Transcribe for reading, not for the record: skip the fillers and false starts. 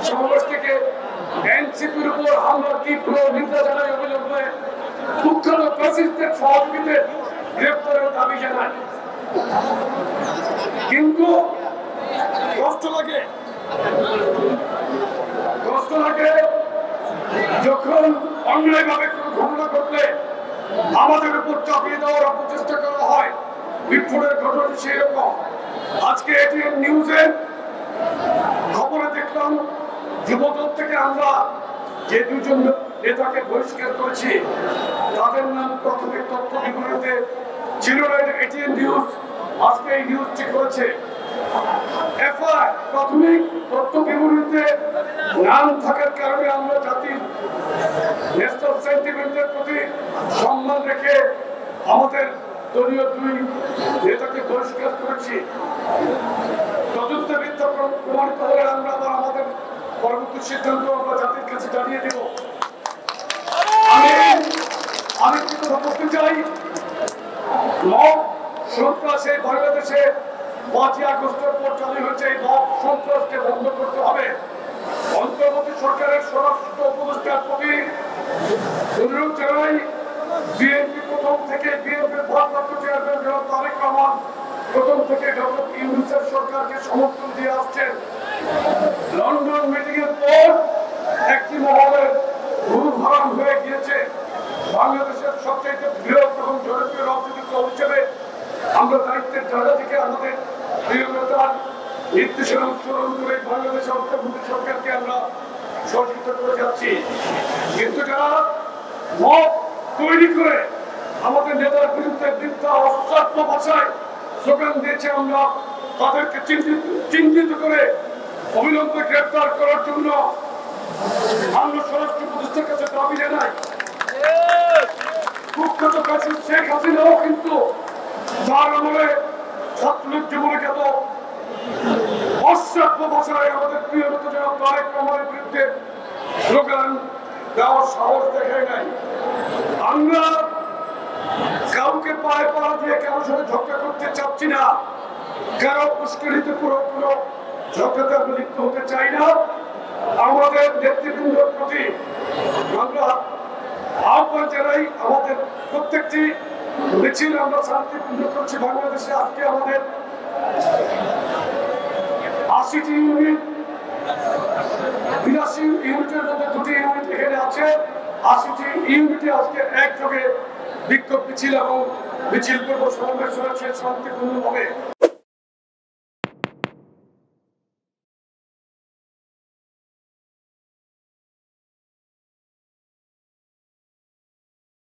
সমাবেশ থেকে এনসিপির উপর হামলার তীব্র নিন্দা জানাই, অবিলম্বে কুখ্যাত ফ্যাসিস্টের সহযোগীদের গ্রেপ্তারের দাবি জানায়। কিন্তু কষ্ট লাগে যখন অন্যায়ভাবে কোনো ঘটনা ঘটলে আমাদের উপর চাপিয়ে দেওয়ার অপচেষ্টা করা হয়। বিস্ফোরণের ঘটনা সেরকম। আজকে এটিএন নিউজে খবরে দেখলাম যুবদল থেকে আমরা যে দুজন নেতাকে বহিষ্কার করেছি তাদের নাম প্রাথমিক তথ্য বিবরণীতে ছিল না। এটিএন নিউজ আজকে এই নিউজটি করেছে। এফআইআর প্রাথমিক তথ্য বিবরণীতে নাম থাকার কারণে আমরা জাতির ন্যাশনাল সেন্টিমেন্টের প্রতি সম্মান রেখে আমাদের দলীয় দুই নেতাকে বহিষ্কার করেছি। তদন্তে মিথ্যা প্রমাণিত হলে আমরা আবার আমাদের পরবর্তী সিদ্ধান্ত আমরা জাতির কাছে জানিয়ে দেব। আমি কি কথা বলতে চাই, মব সন্ত্রাসে বাংলাদেশে 5ই আগস্টের পর চালু হয়েছে। এই মব সন্ত্রাসকে বন্ধ করতে হবে। অন্তর্বর্তী সরকারের স্বরাষ্ট্র উপদেষ্টার প্রতি অনুরোধ জানাই, বিএনপি প্রথম থেকে বিএনপির ভারপ্রাপ্ত চেয়ারম্যান জনাব তারেক রহমান প্রথম থেকে ডক্টর ইউনূসের সরকারকে সমর্থন দিয়ে আসছেন। লন্ডন মিটিং এর পর একটি মহলের ঘুরঘাম হয়ে গিয়েছে। বাংলাদেশের সবচেয়ে বৃহৎ এবং জনপ্রিয় রাজনৈতিক দল হিসেবে আমরা দায়িত্বের জায়গা থেকে আমাদের প্রিয় নেতার নির্দেশনা অনুসরণ করে বাংলাদেশের অন্তর্বর্তী সরকারকে আমরা সহযোগিতা করে যাচ্ছি। কিন্তু যারা মত তৈরি করে আমাদের নেতার বিরুদ্ধে মিথ্যা অশ্লীল ভাষায় স্লোগান দিয়েছে, আমরা তাদেরকে চিহ্নিত করে অবিলম্বে গ্রেপ্তার করার জন্য আমরা স্বরাষ্ট্র উপদেষ্টার কাছে দাবি জানাই। কুখ্যাত ফ্যাসিস্ট শেখ হাসিনাও কিন্তু তার আমলে ছাত্রলীগ যুবলীগ এত অশ্লীল ভাষায় আমাদের প্রিয় নেতা জনাব তারেক রহমানের বিরুদ্ধে স্লোগান দেওয়ার সাহস দেখায় নাই। আমরা কাউকে পায়ে পাড়া দিয়ে কারোর সাথে ঝগড়া করতে চাচ্ছি না, কারো উস্কানিতে পুরো ঝগড়াতে আমরা লিপ্ত হতে চাই না। আমাদের নেতৃবৃন্দের প্রতি আমরা আহ্বান জানাই, আমাদের প্রত্যেকটি মিছিল আমরা শান্তিপূর্ণ করছি বাংলাদেশে। আজকে আমাদের 80টি ইউনিট, 82 ইউনিটের মধ্যে 2টি ইউনিট এখানে আছে। 80টি ইউনিটে আজকে একযোগে বিক্ষোভ মিছিল এবং মিছিল পূর্ব সমাবেশ হয়েছে শান্তিপূর্ণভাবে।